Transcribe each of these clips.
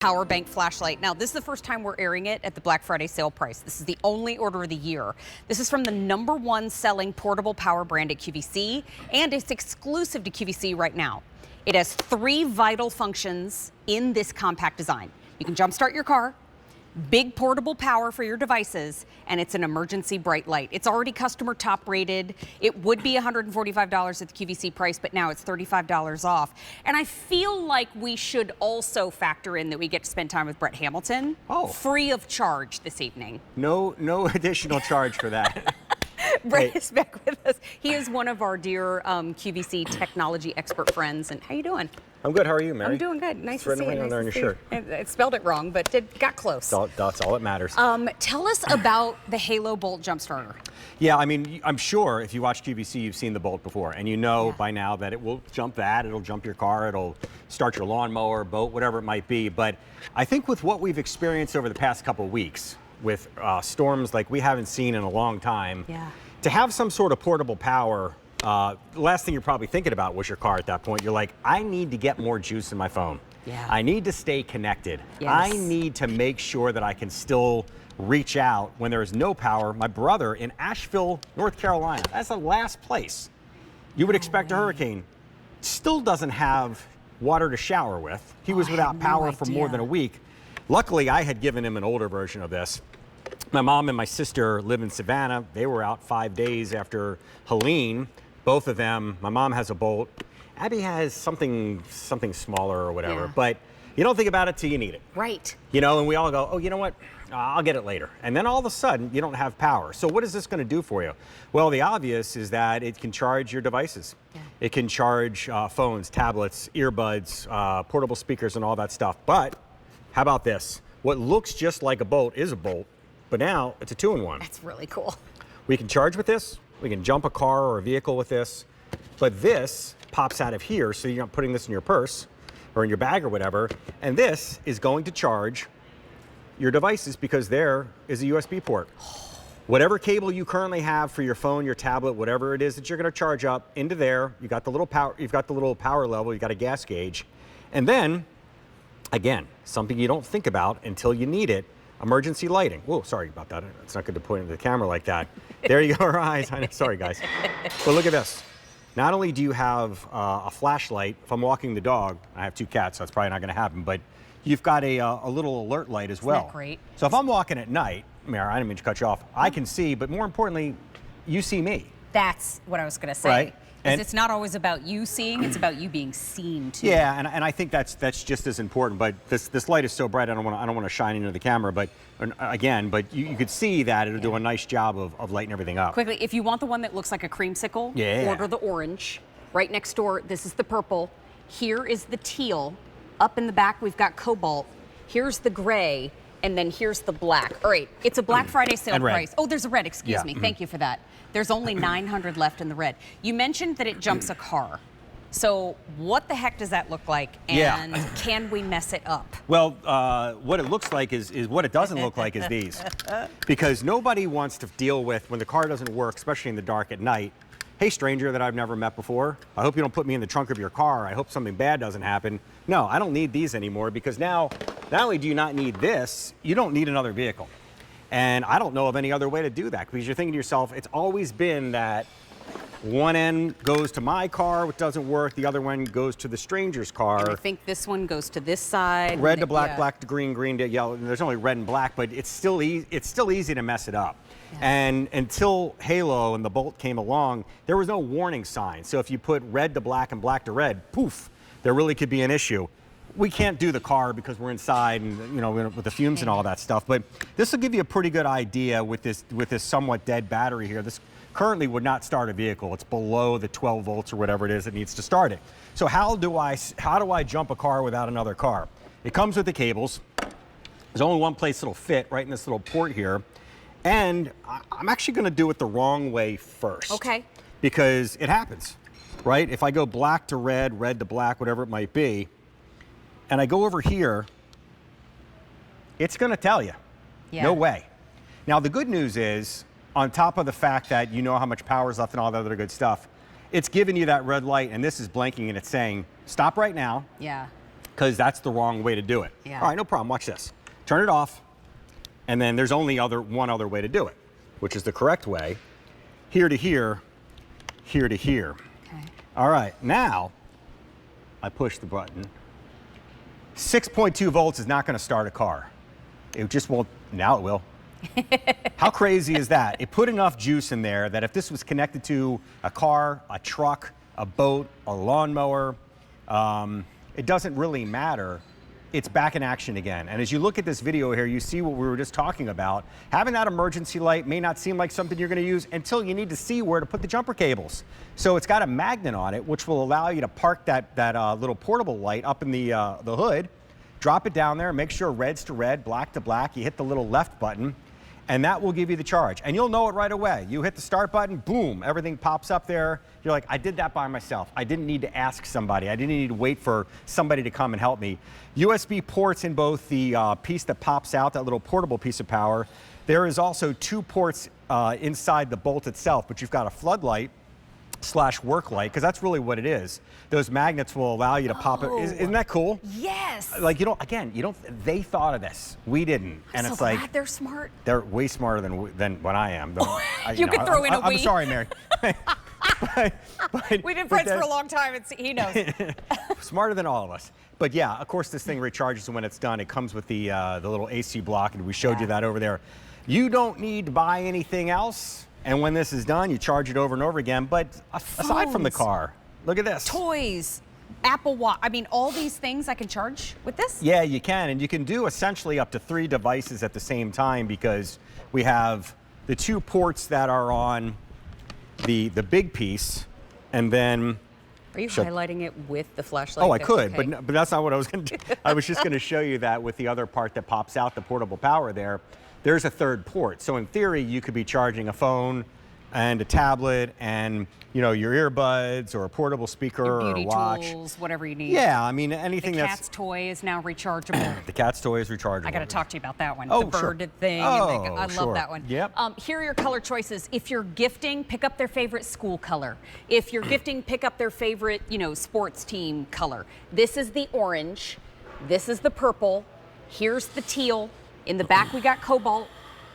power bank flashlight. Now, this is the first time we're airing it at the Black Friday sale price. This is the only order of the year. This is from the #1 selling portable power brand at QVC, and it's exclusive to QVC right now. It has 3 vital functions in this compact design. You can jumpstart your car, big portable power for your devices, and it's an emergency bright light. It's already customer top rated. It would be $145 at the QVC price, but now it's $35 off. And I feel like we should also factor in that we get to spend time with Brett Hamilton, free of charge this evening. No additional charge for that. Brett is back with us. He is one of our dear QVC technology expert friends. And how you doing? I'm good. How are you, Mary? I'm doing good. Nice to see you. Right on there on your shirt. I spelled it wrong, but it got close. That's all that matters. Tell us about the Halo Bolt jump starter. Yeah, I mean, I'm sure if you watch QVC, you've seen the Bolt before, and you know by now that it will jump that, it'll jump your car, it'll start your lawnmower, boat, whatever it might be. But I think with what we've experienced over the past couple of weeks, with storms like we haven't seen in a long time, to have some sort of portable power, the last thing you're probably thinking about was your car at that point. You're like, I need to get more juice in my phone. I need to stay connected. I need to make sure that I can still reach out when there is no power. My brother in Asheville, North Carolina, that's the last place you would expect a hurricane, still doesn't have water to shower with. He was without power for more than a week. Luckily, I had given him an older version of this. My mom and my sister live in Savannah. They were out 5 days after Helene. Both of them, my mom has a Bolt. Abby has something smaller or whatever, but you don't think about it till you need it. Right. You know, and we all go, oh, you know what? I'll get it later. And then all of a sudden, you don't have power. So what is this going to do for you? Well, the obvious is that it can charge your devices. It can charge phones, tablets, earbuds, portable speakers, and all that stuff. But how about this? What looks just like a Bolt is a Bolt, but now it's a 2-in-1. That's really cool. We can charge with this. We can jump a car or a vehicle with this. But this pops out of here, so you're not putting this in your purse or in your bag or whatever. And this is going to charge your devices because there is a USB port. Whatever cable you currently have for your phone, your tablet, whatever it is that you're going to charge up into there, you got the little power, you've got the little power level, you got a gas gauge. And then again, something you don't think about until you need it, emergency lighting. Whoa, sorry about that. It's not good to point into the camera like that. There you go, her eyes. I know, sorry, guys. But look at this. Not only do you have a flashlight, if I'm walking the dog, I have 2 cats, so that's probably not going to happen, but you've got a little alert light as well. Isn't that great? So if I'm walking at night, Mara, I didn't mean to cut you off, I can see, but more importantly, you see me. That's what I was going to say. Right. And it's not always about you seeing, it's about you being seen too. Yeah, and I think that's just as important. But this light is so bright, I don't want to shine into the camera. But again, you could see that it'll do a nice job of lighting everything up. Quickly, if you want the one that looks like a creamsicle, order the orange. Right next door, this is the purple. Here is the teal. Up in the back, we've got cobalt. Here's the gray, and then here's the black. All right, it's a Black Friday sale price. Oh, there's a red, excuse me. Thank you for that. There's only 900 left in the red. You mentioned that it jumps a car. So what the heck does that look like, and can we mess it up? Well, what it looks like is what it doesn't look like is these. Because nobody wants to deal with when the car doesn't work, especially in the dark at night. Hey, stranger that I've never met before, I hope you don't put me in the trunk of your car. I hope something bad doesn't happen. No, I don't need these anymore because now, not only do you not need this, you don't need another vehicle. And I don't know of any other way to do that because you're thinking to yourself, it's always been that one end goes to my car, which doesn't work. The other one goes to the stranger's car. And I think this one goes to this side. Red to black, black to green, green to yellow. There's only red and black, but it's still easy to mess it up. And until Halo and the Bolt came along, there was no warning sign. So if you put red to black and black to red, poof, there really could be an issue. We can't do the car because we're inside and with the fumes and all that stuff. But this will give you a pretty good idea with this somewhat dead battery here. This currently would not start a vehicle. It's below the 12 volts or whatever it is that needs to start it. So how do I jump a car without another car? It comes with the cables. There's only one place it'll fit, right in this little port here. And I'm actually going to do it the wrong way first. Okay. Because it happens, right? If I go black to red, red to black, whatever it might be, and I go over here, it's going to tell you. No way. Now, the good news is, on top of the fact that you know how much power is left and all that other good stuff, it's giving you that red light, and this is blinking, and it's saying, stop right now. because that's the wrong way to do it. Yeah. All right, no problem. Watch this. Turn it off, and then there's only one other way to do it, which is the correct way. Here to here, here to here. Okay. All right, now I push the button. 6.2 volts is not going to start a car. It just won't. Now it will. How crazy is that? It put enough juice in there that if this was connected to a car, a truck, a boat, a lawnmower, it doesn't really matter. It's back in action again. And as you look at this video here, you see what we were just talking about. Having that emergency light may not seem like something you're going to use until you need to see where to put the jumper cables. So it's got a magnet on it, which will allow you to park that little portable light up in the hood, drop it down there, make sure red's to red, black to black. You hit the little left button, and that will give you the charge. And you'll know it right away. You hit the start button, boom, everything pops up there. You're like, I did that by myself. I didn't need to ask somebody. I didn't need to wait for somebody to come and help me. USB ports in both the piece that pops out, that little portable piece of power. There is also 2 ports inside the bolt itself, but you've got a floodlight / work light, because that's really what it is. Those magnets will allow you to pop it. Isn't that cool? Yes. Like, they thought of this. We didn't. And I'm it's so like, glad they're smart. they're way smarter than what I am. You could throw in a I'm we. sorry, Mary. We've been friends for a long time. He knows. Smarter than all of us. But yeah, of course, this thing recharges when it's done. It comes with the little AC block, and we showed you that over there. You don't need to buy anything else. And when this is done, you charge it over and over again. But aside from the car, look at this. Toys, Apple Watch. I mean, all these things I can charge with this? Yeah, you can. And you can do essentially up to 3 devices at the same time, because we have the 2 ports that are on the big piece, and then... Are you highlighting it with the flashlight? Oh, I could, okay. but that's not what I was going to do. I was just going to show you that with the other part that pops out, the portable power there. There's a 3rd port. So in theory, you could be charging a phone and a tablet and, you know, your earbuds or a portable speaker Your or beauty a watch. tools, whatever you need. Yeah, I mean, anything The that's... cat's toy is now rechargeable. The cat's toy is rechargeable. I got to talk to you about that one. Oh, the sure. bird thing. Oh, and I sure. love that one. Yep. Here are your color choices. If you're gifting, pick up their favorite school color. If you're gifting, pick up their favorite, sports team color. This is the orange. This is the purple. Here's the teal. In the back, we got cobalt.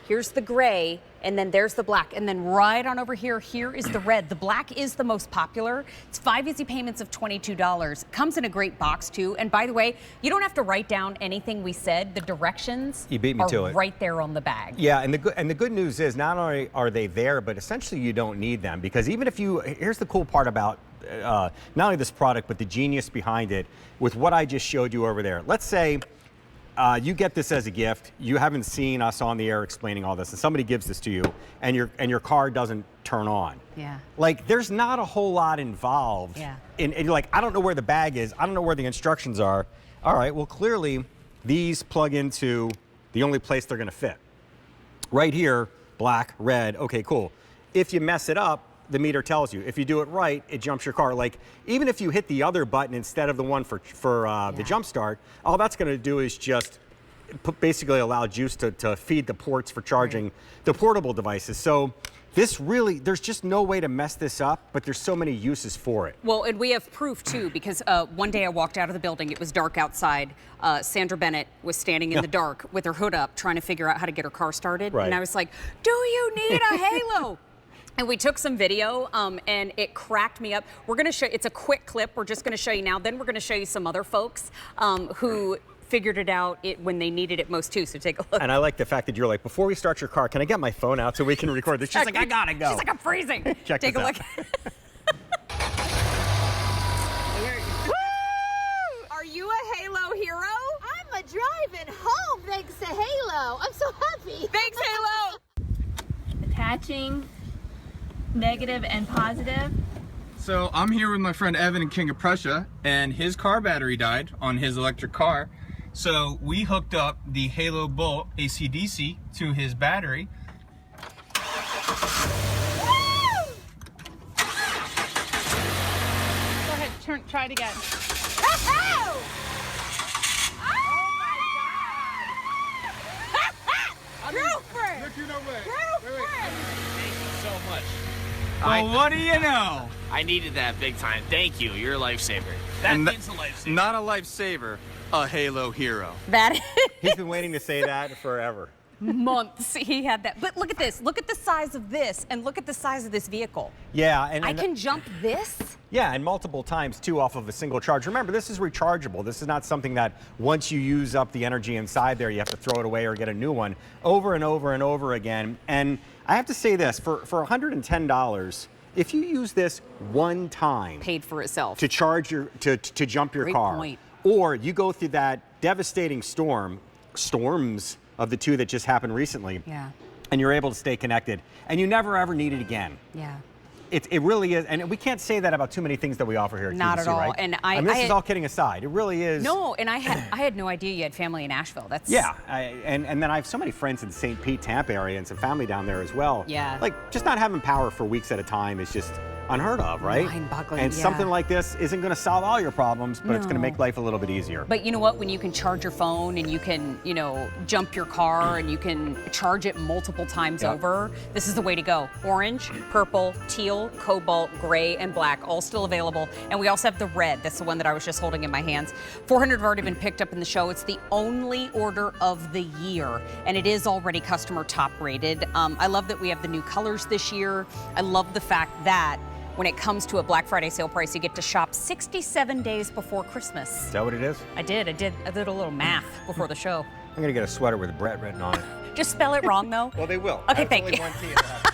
Here's the gray, and then there's the black. And then right on over here, here is the red. The black is the most popular. It's 5 easy payments of $22. Comes in a great box, too. And by the way, you don't have to write down anything we said. The directions You beat me to are it. right there on the bag. Yeah, and the good news is not only are they there, but essentially you don't need them, because even if you, here's the cool part about not only this product, but the genius behind it with what I just showed you over there. Let's say you get this as a gift. You haven't seen us on the air explaining all this, and somebody gives this to you, and your car doesn't turn on. Yeah. Like, there's not a whole lot involved. Yeah. And you're like, I don't know where the bag is. I don't know where the instructions are. All right, well, clearly these plug into the only place they're going to fit. Right here, black, red. Okay, cool. If you mess it up, the meter tells you. If you do it right, it jumps your car. Like, even if you hit the other button instead of the one for the jump start, all that's going to do is just basically allow juice to feed the ports for charging the portable devices. So this really, there's just no way to mess this up, but there's so many uses for it. Well, and we have proof, too, because one day I walked out of the building. It was dark outside. Sandra Bennett was standing in the dark with her hood up trying to figure out how to get her car started. Right. And I was like, do you need a halo? And we took some video, and it cracked me up. We're going to show, it's a quick clip. We're just going to show you now. Then we're going to show you some other folks who figured it out when they needed it most, too. So take a look. And I like the fact that you're like, before we start your car, can I get my phone out so we can record this? She's like, I got to go. She's like, I'm freezing. Check Take this a out. look. Are you a Halo hero? I'm a driving home thanks to Halo. I'm so happy. Thanks, Halo. Attaching negative and positive. So I'm here with my friend Evan in King of Prussia, and his car battery died on his electric car. So we hooked up the Halo Bolt AC/DC to his battery. Go ahead, try it again. Well, what do you know? I needed that big time. Thank you. You're a lifesaver. That And means a lifesaver. Not a lifesaver. a Halo hero. That He's been waiting to say that forever. months he had that. But look at this. Look at the size of this, and look at the size of this vehicle. Yeah, and I can jump this. yeah, and multiple times too off of a single charge. Remember, this is rechargeable. This is not something that once you use up the energy inside there, you have to throw it away or get a new one over and over and over again. And I have to say this, for $110, if you use this one time Paid for itself. to charge your to jump your Great car, point. or you go through that devastating storms of the two that just happened recently, Yeah. and you're able to stay connected, and you never ever need it again. Yeah. It really is, and we can't say that about too many things that we offer here at Not QVC, at all. right? And I mean, this I is had- all kidding aside. It really is. No, and I had no idea you had family in Asheville. That's Yeah, and then I have so many friends in St. Pete, Tampa area, and some family down there as well. Yeah. Like, just not having power for weeks at a time is just unheard of, right? Mind-boggling, And yeah. something like this isn't going to solve all your problems, but it's going to No. make life a little bit easier. But you know what? When you can charge your phone and you can, jump your car and you can charge it multiple times Yep. over, this is the way to go. Orange, purple, teal, cobalt, gray, and black, all still available. And we also have the red. That's the one that I was just holding in my hands. 400 have already been picked up in the show. It's the only order of the year, and it is already customer top rated. I love that we have the new colors this year. I love the fact that when it comes to a Black Friday sale price, you get to shop 67 days before Christmas. Is that what it is? I did a little math before the show. I'm going to get a sweater with Brett written on it. Just spell it wrong, though. Well, they will. Okay, thank you. One T in the